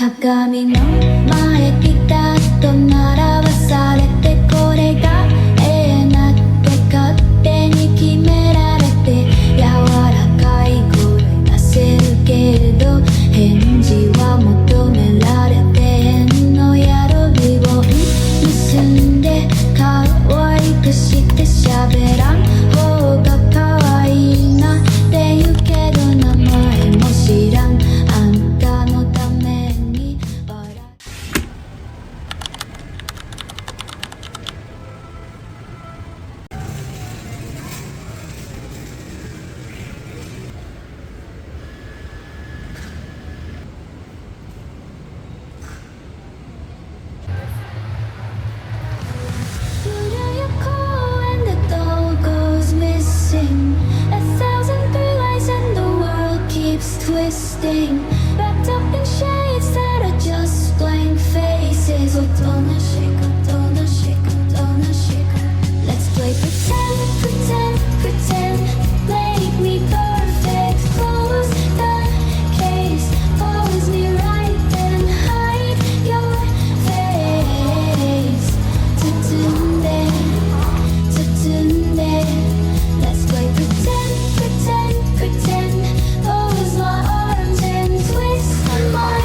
鏡の前ピタッと並ばされて、これがなって勝手に決められて、柔らかい声出せるけど返事は求められてへんのやろ。リボン結んで可愛くして喋らん方が可愛いなって言うけど、名前も知らんあんたのために笑う。夜や公園で doll goes missing. A thousand blue lights and the world keeps twisting. Wrapped up in shades that are just blank faces. Oh, don't shake, don't shake, don't shake. Let's play pretend, pretend, pretend. Make me perfect. Close the case. Pose me right and hide your face. Tutunde, tutunde. Let's play pretend, pretend, pretend. Pose my arms and twist my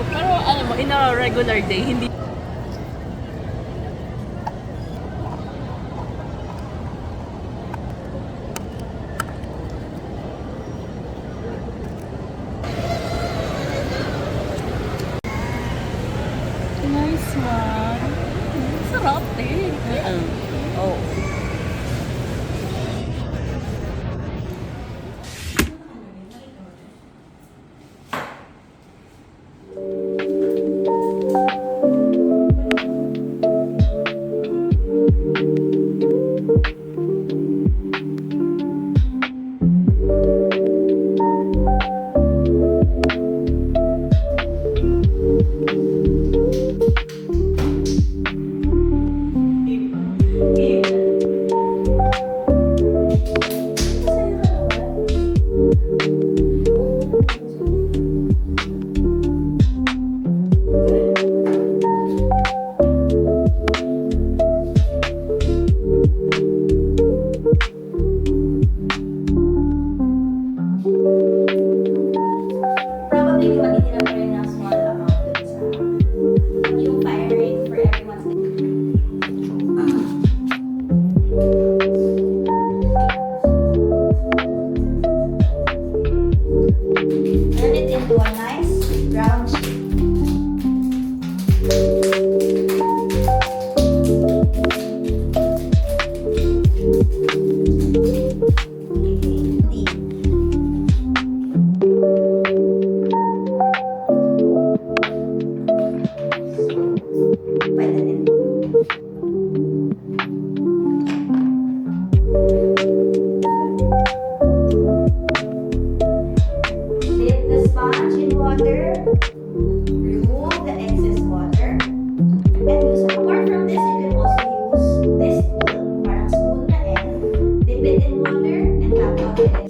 Pero alam mo, in a regular day, hindi. Nice one. Sarap eh. Oh. Probably matitira pa rin ng small amount dun sa yung fire rate for everyone's turn it into a nice round shape. Deep. Pwede din. Dip the sponge in water. Remove the excess water. And use, apart from this, you can also use this tool, parang spoon na end. Dip it in water and tap out the excess.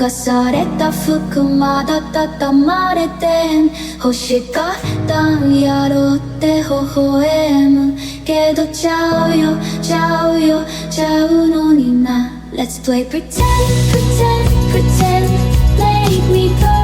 がされた服まだ畳まれて欲しかったんやろって微笑むけどちゃうよちゃうよちゃうのにな Let's play pretend pretend pretend Make me go